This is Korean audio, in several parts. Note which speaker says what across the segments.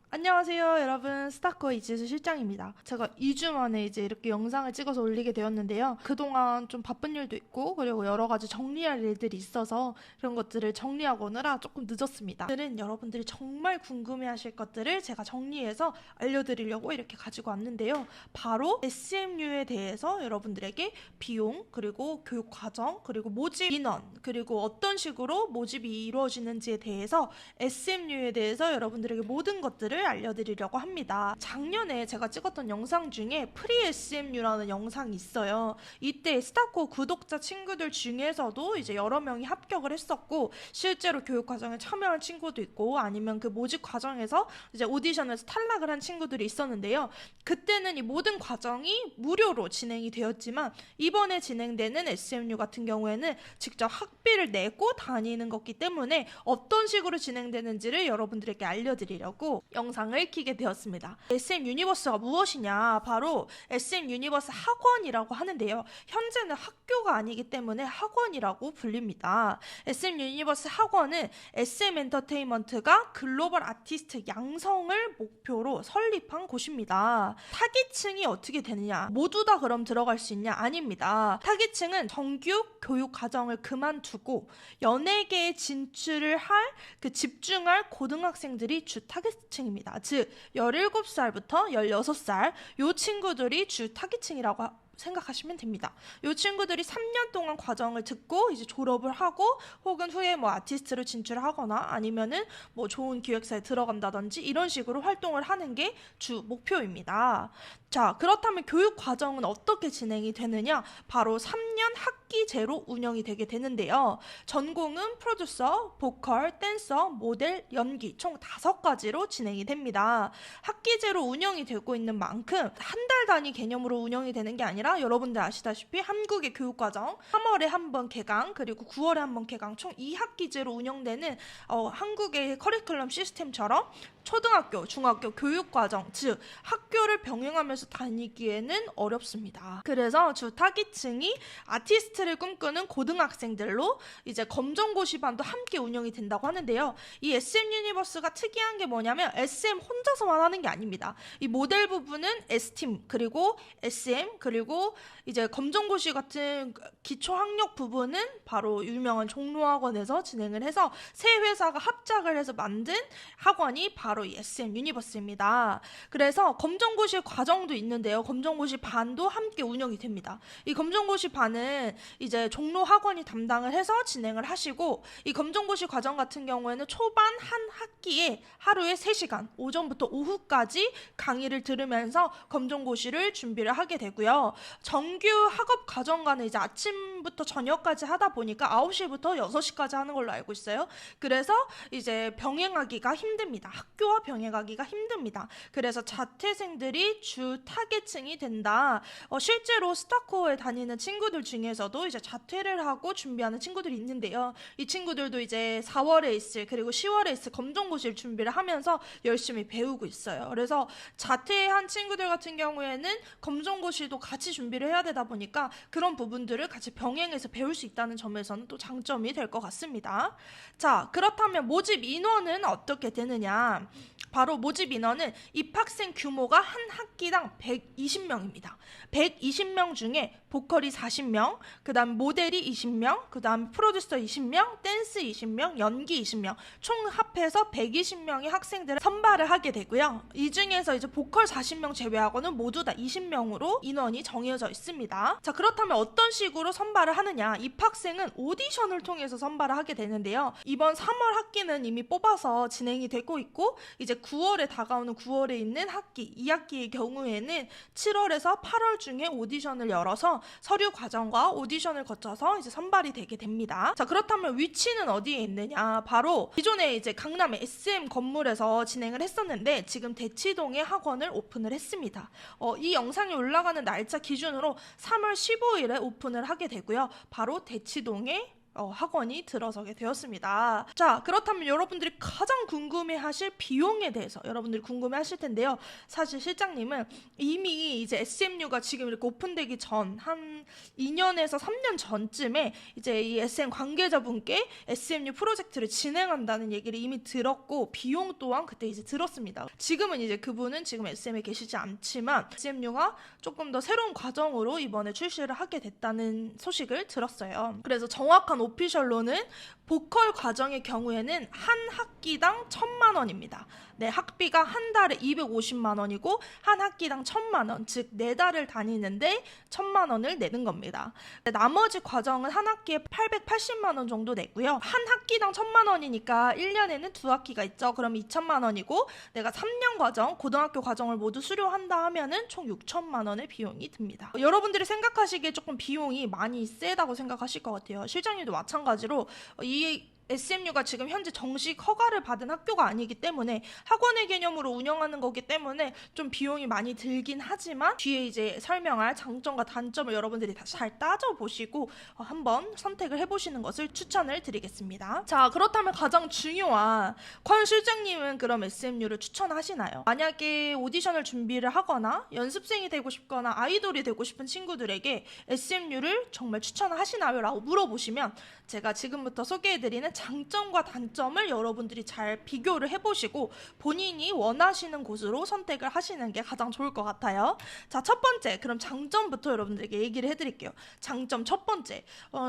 Speaker 1: 안녕하세요 여러분, 스타커 이지수 실장입니다. 제가 2주 만에 이제 이렇게 영상을 찍어서 올리게 되었는데요. 그동안 좀 바쁜 일도 있고 그리고 여러 가지 정리할 일들이 있어서 그런 것들을 정리하고 오느라 조금 늦었습니다. 오늘은 여러분들이 정말 궁금해하실 것들을 제가 정리해서 알려드리려고 이렇게 가지고 왔는데요. 바로 SMU에 대해서 여러분들에게 비용, 그리고 교육 과정, 그리고 모집 인원, 그리고 어떤 식으로 모집이 이루어지는지에 대해서 SMU에 대해서 여러분들에게 모든 것들을 알려드리려고 합니다. 작년에 제가 찍었던 영상 중에 프리 SMU라는 영상이 있어요. 이때 스타코 구독자 친구들 중에서도 이제 여러 명이 합격을 했었고 실제로 교육 과정에 참여한 친구도 있고 아니면 그 모집 과정에서 이제 오디션에서 탈락을 한 친구들이 있었는데요. 그때는 이 모든 과정이 무료로 진행이 되었지만 이번에 진행되는 SMU 같은 경우에는 직접 학비를 내고 다니는 거기 때문에 어떤 식으로 진행되는지를 여러분들에게 알려드리려고 영상을 켜게 되었습니다. SM 유니버스가 무엇이냐? 바로 SM 유니버스 학원이라고 하는데요. 현재는 학교가 아니기 때문에 학원이라고 불립니다. SM 유니버스 학원은 SM 엔터테인먼트가 글로벌 아티스트 양성을 목표로 설립한 곳입니다. 타깃층이 어떻게 되느냐? 모두 다 그럼 들어갈 수 있냐? 아닙니다. 타깃층은 정규 교육 과정을 그만두고 연예계에 진출을 집중할 고등학생들이 주 타깃층입니다. 즉 17살부터 16살 요 친구들이 주 타깃층이라고 생각하시면 됩니다. 이 친구들이 3년 동안 과정을 듣고 이제 졸업을 하고 혹은 후에 뭐 아티스트로 진출하거나 아니면은 뭐 좋은 기획사에 들어간다든지 이런 식으로 활동을 하는 게 주 목표입니다. 자, 그렇다면 교육 과정은 어떻게 진행이 되느냐? 바로 3년 학기제로 운영이 되게 되는데요. 전공은 프로듀서, 보컬, 댄서, 모델, 연기 총 5가지로 진행이 됩니다. 학기제로 운영이 되고 있는 만큼 한 달 단위 개념으로 운영이 되는 게 아니라 여러분들 아시다시피 한국의 교육과정 3월에 한 번 개강 그리고 9월에 한 번 개강 총 2학기제로 운영되는 한국의 커리큘럼 시스템처럼 초등학교, 중학교 교육과정, 즉 학교를 병행하면서 다니기에는 어렵습니다. 그래서 주 타깃층이 아티스트를 꿈꾸는 고등학생들로 이제 검정고시반도 함께 운영이 된다고 하는데요. 이 SM 유니버스가 특이한 게 뭐냐면 SM 혼자서만 하는 게 아닙니다. 이 모델 부분은 S팀 그리고 SM 그리고 이제 검정고시 같은 기초학력 부분은 바로 유명한 종로학원에서 진행을 해서 세 회사가 합작을 해서 만든 학원이 바로 이 SM 유니버스입니다. 그래서 검정고시 과정도 있는데요. 검정고시 반도 함께 운영이 됩니다. 이 검정고시 반은 이제 종로학원이 담당을 해서 진행을 하시고 이 검정고시 과정 같은 경우에는 초반 한 학기에 하루에 3시간 오전부터 오후까지 강의를 들으면서 검정고시를 준비를 하게 되고요. 정규 학업 과정과는 이제 아침부터 저녁까지 하다 보니까 9시부터 6시까지 하는 걸로 알고 있어요. 그래서 이제 병행하기가 힘듭니다. 학교와 병행하기가 힘듭니다. 그래서 자퇴생들이 주 타겟층이 된다. 실제로 스타코어에 다니는 친구들 중에서도 이제 자퇴를 하고 준비하는 친구들이 있는데요. 이 친구들도 이제 4월에 있을 그리고 10월에 있을 검정고시를 준비를 하면서 열심히 배우고 있어요. 그래서 자퇴한 친구들 같은 경우에는 검정고시도 같이 준비를 해야 되다 보니까 그런 부분들을 같이 병행해서 배울 수 있다는 점에서는 또 장점이 될 것 같습니다. 자, 그렇다면 모집 인원은 어떻게 되느냐? 바로 모집 인원은 입학생 규모가 한 학기당 120명입니다. 120명 중에 보컬이 40명, 그 다음 모델이 20명, 그 다음 프로듀서 20명, 댄스 20명, 연기 20명, 총 합해서 120명의 학생들을 선발을 하게 되고요. 이 중에서 이제 보컬 40명 제외하고는 모두 다 20명으로 인원이 정해져 있습니다. 자, 그렇다면 어떤 식으로 선발을 하느냐? 입학생은 오디션을 통해서 선발을 하게 되는데요. 이번 3월 학기는 이미 뽑아서 진행이 되고 있고 이제 9월에 다가오는 9월에 있는 학기 2학기의 경우에는 7월에서 8월 중에 오디션을 열어서 서류 과정과 오디션을 거쳐서 이제 선발이 되게 됩니다. 자, 그렇다면 위치는 어디에 있느냐? 바로 기존에 이제 강남의 SM 건물에서 진행을 했었는데 지금 대치동에 학원을 오픈을 했습니다. 이 영상이 올라가는 날짜 기준으로 3월 15일에 오픈을 하게 되고요. 바로 대치동에 학원이 들어서게 되었습니다. 자, 그렇다면 여러분들이 가장 궁금해하실 비용에 대해서 여러분들이 궁금해하실 텐데요. 사실 실장님은 이미 이제 SMU가 지금 이렇게 오픈되기 전 한 2년에서 3년 전쯤에 이제 이 SM 관계자분께 SMU 프로젝트를 진행한다는 얘기를 이미 들었고 비용 또한 그때 이제 들었습니다. 지금은 이제 그분은 지금 SM에 계시지 않지만 SMU가 조금 더 새로운 과정으로 이번에 출시를 하게 됐다는 소식을 들었어요. 그래서 정확한 오피셜로는 보컬 과정의 경우에는 한 학기당 1,000만 원입니다. 네, 학비가 한 달에 250만 원이고 한 학기당 1,000만 원, 즉 4달을 다니는데 1,000만 원을 내는 겁니다. 나머지 과정은 한 학기에 880만 원 정도 내고요. 한 학기당 1,000만 원이니까 1년에는 2학기가 있죠. 그럼 2,000만 원이고 내가 3년 과정, 고등학교 과정을 모두 수료한다 하면은 총 6,000만 원의 비용이 듭니다. 여러분들이 생각하시기에 조금 비용이 많이 세다고 생각하실 것 같아요. 실장님도 마찬가지로 이 SMU가 지금 현재 정식 허가를 받은 학교가 아니기 때문에 학원의 개념으로 운영하는 거기 때문에 좀 비용이 많이 들긴 하지만 뒤에 이제 설명할 장점과 단점을 여러분들이 다 잘 따져보시고 한번 선택을 해보시는 것을 추천을 드리겠습니다. 자, 그렇다면 가장 중요한 과연 실장님은 그럼 SMU를 추천하시나요? 만약에 오디션을 준비를 하거나 연습생이 되고 싶거나 아이돌이 되고 싶은 친구들에게 SMU를 정말 추천하시나요? 라고 물어보시면 제가 지금부터 소개해드리는 장점과 단점을 여러분들이 잘 비교를 해보시고 본인이 원하시는 곳으로 선택을 하시는 게 가장 좋을 것 같아요. 자, 첫 번째, 그럼 장점부터 여러분들에게 얘기를 해드릴게요. 장점 첫 번째,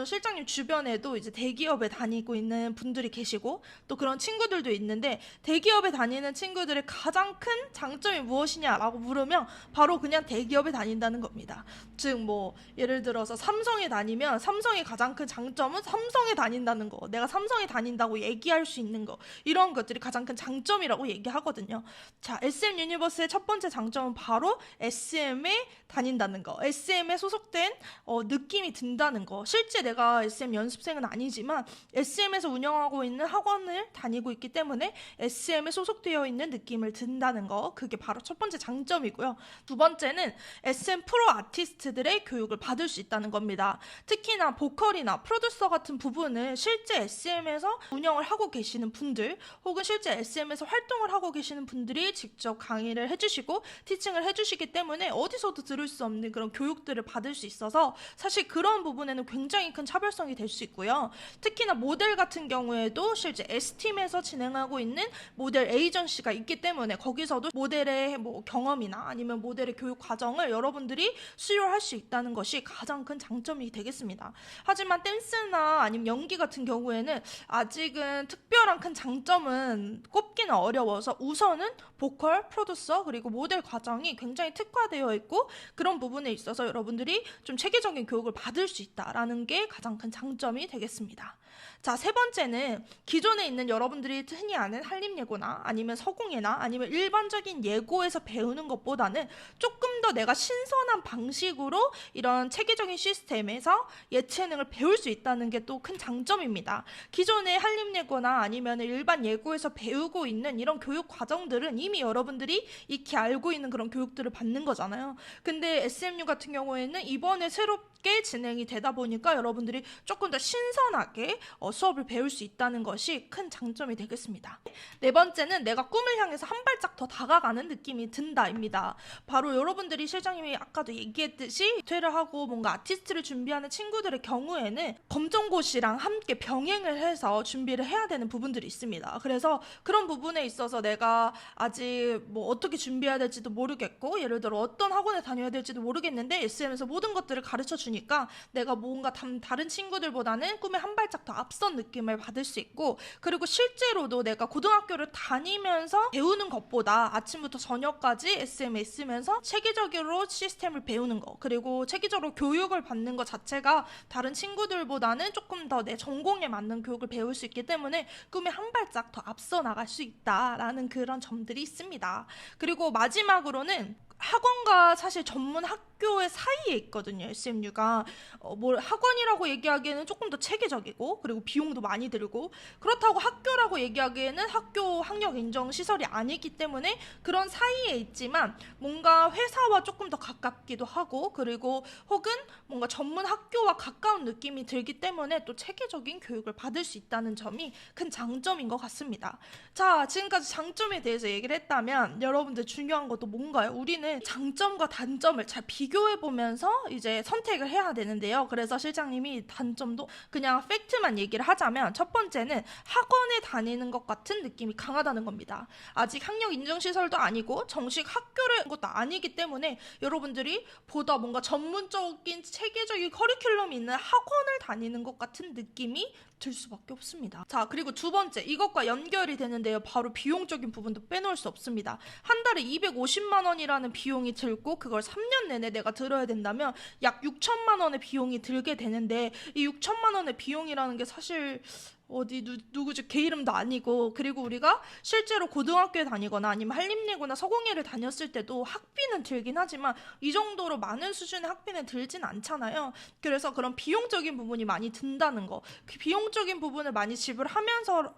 Speaker 1: 실장님 주변에도 이제 대기업에 다니고 있는 분들이 계시고 또 그런 친구들도 있는데 대기업에 다니는 친구들의 가장 큰 장점이 무엇이냐라고 물으면 바로 그냥 대기업에 다닌다는 겁니다. 즉 뭐 예를 들어서 삼성에 다니면 삼성의 가장 큰 장점은 삼성에 다닌다는 거, 내가 삼성에 다닌다고 얘기할 수 있는 거, 이런 것들이 가장 큰 장점이라고 얘기하거든요. 자, SM 유니버스의 첫 번째 장점은 바로 SM에 다닌다는 거, SM에 소속된 느낌이 든다는 거. 실제 내가 SM 연습생은 아니지만 SM에서 운영하고 있는 학원을 다니고 있기 때문에 SM에 소속되어 있는 느낌을 든다는 거, 그게 바로 첫 번째 장점이고요. 두 번째는 SM 프로 아티스트들의 교육을 받을 수 있다는 겁니다. 특히나 보컬이나 프로듀서 같은 부분을 실제 SM에서 운영을 하고 계시는 분들 혹은 실제 SM에서 활동을 하고 계시는 분들이 직접 강의를 해주시고 티칭을 해주시기 때문에 어디서도 들을 수 없는 그런 교육들을 받을 수 있어서 사실 그런 부분에는 굉장히 큰 차별성이 될 수 있고요. 특히나 모델 같은 경우에도 실제 S팀에서 진행하고 있는 모델 에이전시가 있기 때문에 거기서도 모델의 뭐 경험이나 아니면 모델의 교육 과정을 여러분들이 수료할 수 있다는 것이 가장 큰 장점이 되겠습니다. 하지만 댄스나 아니면 연기 같은 경우에는 아직은 특별한 큰 장점은 꼽기는 어려워서 우선은 보컬, 프로듀서 그리고 모델 과정이 굉장히 특화되어 있고 그런 부분에 있어서 여러분들이 좀 체계적인 교육을 받을 수 있다라는 게 가장 큰 장점이 되겠습니다. 자, 세 번째는 기존에 있는 여러분들이 흔히 아는 한림예고나 아니면 서공예나 아니면 일반적인 예고에서 배우는 것보다는 조금 더 내가 신선한 방식으로 이런 체계적인 시스템에서 예체능을 배울 수 있다는 게 또 큰 장점입니다. 기존의 한림예고나 아니면 일반 예고에서 배우고 있는 이런 교육 과정들은 이미 여러분들이 익히 알고 있는 그런 교육들을 받는 거잖아요. 근데 SMU 같은 경우에는 이번에 새롭게 진행이 되다 보니까 여러분들이 조금 더 신선하게 수업을 배울 수 있다는 것이 큰 장점이 되겠습니다. 네 번째는 내가 꿈을 향해서 한 발짝 더 다가가는 느낌이 든다입니다. 바로 여러분들이 실장님이 아까도 얘기했듯이 퇴를 하고 뭔가 아티스트를 준비하는 친구들의 경우에는 검정고시랑 함께 병행을 해서 준비를 해야 되는 부분들이 있습니다. 그래서 그런 부분에 있어서 내가 아직 뭐 어떻게 준비해야 될지도 모르겠고 예를 들어 어떤 학원에 다녀야 될지도 모르겠는데 SM에서 모든 것들을 가르쳐 주니까 내가 뭔가 다른 친구들보다는 꿈에 한 발짝 더 앞선 느낌을 받을 수 있고 그리고 실제로도 내가 고등학교를 다니면서 배우는 것보다 아침부터 저녁까지 SM에 있으면서 체계적으로 시스템을 배우는 거 그리고 체계적으로 교육을 받는 것 자체가 다른 친구들보다는 조금 더 내 전공에 맞는 교육을 배울 수 있기 때문에 꿈에 한 발짝 더 앞서 나갈 수 있다라는 그런 점들이 있습니다. 그리고 마지막으로는 학원과 사실 전문 학교의 사이에 있거든요. SMU가 뭐 학원이라고 얘기하기에는 조금 더 체계적이고 그리고 비용도 많이 들고 그렇다고 학교라고 얘기하기에는 학교 학력 인정 시설이 아니기 때문에 그런 사이에 있지만 뭔가 회사와 조금 더 가깝기도 하고 그리고 혹은 뭔가 전문 학교와 가까운 느낌이 들기 때문에 또 체계적인 교육을 받을 수 있다는 점이 큰 장점인 것 같습니다. 자, 지금까지 장점에 대해서 얘기를 했다면 여러분들 중요한 것도 뭔가요? 우리는 장점과 단점을 잘 비교해 보면서 이제 선택을 해야 되는데요. 그래서 실장님이 단점도 그냥 팩트만 얘기를 하자면 첫 번째는 학원에 다니는 것 같은 느낌이 강하다는 겁니다. 아직 학력 인정 시설도 아니고 정식 학교를 한 것도 아니기 때문에 여러분들이 보다 뭔가 전문적인 체계적인 커리큘럼이 있는 학원을 다니는 것 같은 느낌이 들 수밖에 없습니다. 자, 그리고 두 번째, 이것과 연결이 되는데요. 바로 비용적인 부분도 빼놓을 수 없습니다. 한 달에 250만 원이라는 비용이 들고 그걸 3년 내내 내가 들어야 된다면 약 6천만 원의 비용이 들게 되는데 이 6천만 원의 비용이라는 게 사실 누구지 개 이름도 아니고 그리고 우리가 실제로 고등학교에 다니거나 아니면 한림예고나 서공예를 다녔을 때도 학비는 들긴 하지만 이 정도로 많은 수준의 학비는 들진 않잖아요. 그래서 그런 비용적인 부분이 많이 든다는 거, 그 비용적인 부분을 많이 지불하면서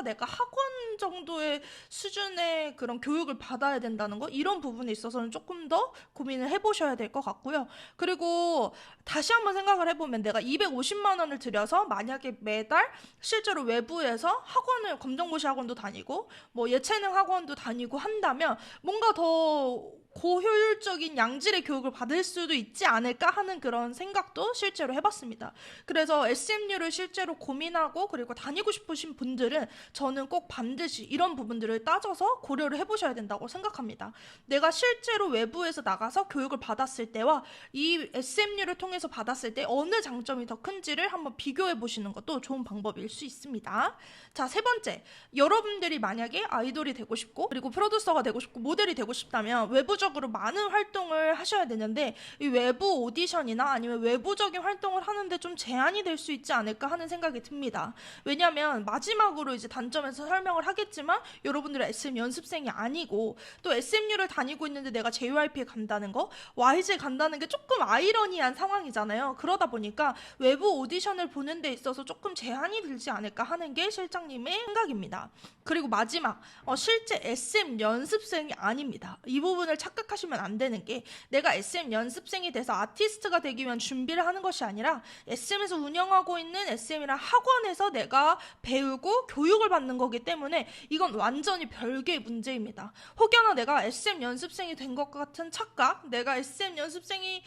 Speaker 1: 내가 학원 정도의 수준의 그런 교육을 받아야 된다는 거, 이런 부분에 있어서는 조금 더 고민을 해보셔야 될 것 같고요. 그리고 다시 한번 생각을 해보면 내가 250만 원을 들여서 만약에 매달 실제로 외부에서 학원을 검정고시 학원도 다니고 뭐 예체능 학원도 다니고 한다면 뭔가 더 고효율적인 양질의 교육을 받을 수도 있지 않을까 하는 그런 생각도 실제로 해봤습니다. 그래서 SMU를 실제로 고민하고 그리고 다니고 싶으신 분들은 저는 꼭 반드시 이런 부분들을 따져서 고려를 해보셔야 된다고 생각합니다. 내가 실제로 외부에서 나가서 교육을 받았을 때와 이 SMU를 통해서 받았을 때 어느 장점이 더 큰지를 한번 비교해 보시는 것도 좋은 방법일 수 있습니다. 자, 세 번째, 여러분들이 만약에 아이돌이 되고 싶고 그리고 프로듀서가 되고 싶고 모델이 되고 싶다면 외부적으로 많은 활동을 하셔야 되는데 이 외부 오디션이나 아니면 외부적인 활동을 하는데 좀 제한이 될 수 있지 않을까 하는 생각이 듭니다. 왜냐하면 마지막으로 이제 단점에서 설명을 하겠지만 여러분들은 SM 연습생이 아니고 또 SMU를 다니고 있는데 내가 JYP에 간다는 거, YG에 간다는 게 조금 아이러니한 상황이잖아요. 그러다 보니까 외부 오디션을 보는 데 있어서 조금 제한이 들지 않을까 하는 게 실장님의 생각입니다. 그리고 마지막, 실제 SM 연습생이 아닙니다. 이 부분을 착각하시면 안 되는 게 내가 SM 연습생이 돼서 아티스트가 되기 위한 준비를 하는 것이 아니라 SM에서 운영하고 있는 SM이랑 학원에서 내가 배우고 교육을 받는 거기 때문에 이건 완전히 별개의 문제입니다. 혹여나 내가 SM 연습생이 된 것 같은 착각, 내가 SM 연습생이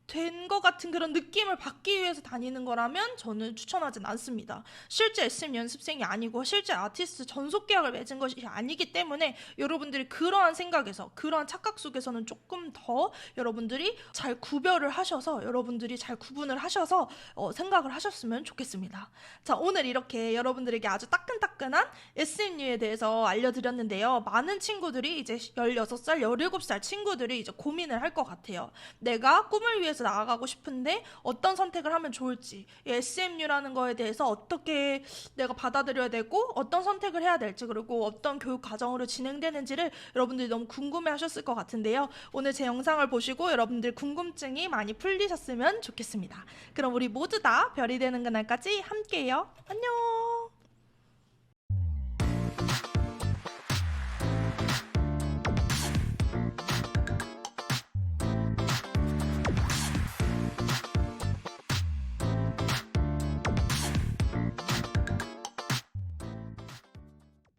Speaker 1: 된 것 같은 그런 느낌을 받기 위해서 다니는 거라면 저는 추천하진 않습니다. 실제 SM 연습생이 아니고 실제 아티스트 전속 계약을 맺은 것이 아니기 때문에 여러분들이 그러한 생각에서 그러한 착각 속에서는 조금 더 여러분들이 잘 구별을 하셔서 여러분들이 잘 구분을 하셔서 생각을 하셨으면 좋겠습니다. 자, 오늘 이렇게 여러분들에게 아주 따끈따끈한 SMU에 대해서 알려드렸는데요. 많은 친구들이 이제 16살, 17살 친구들이 이제 고민을 할 것 같아요. 내가 꿈을 위해서 나아가고 싶은데 어떤 선택을 하면 좋을지, SMU라는 거에 대해서 어떻게 내가 받아들여야 되고 어떤 선택을 해야 될지 그리고 어떤 교육 과정으로 진행되는지를 여러분들이 너무 궁금해 하셨을 것 같은데요. 오늘 제 영상을 보시고 여러분들 궁금증이 많이 풀리셨으면 좋겠습니다. 그럼 우리 모두 다 별이 되는 그날까지 함께해요. 안녕.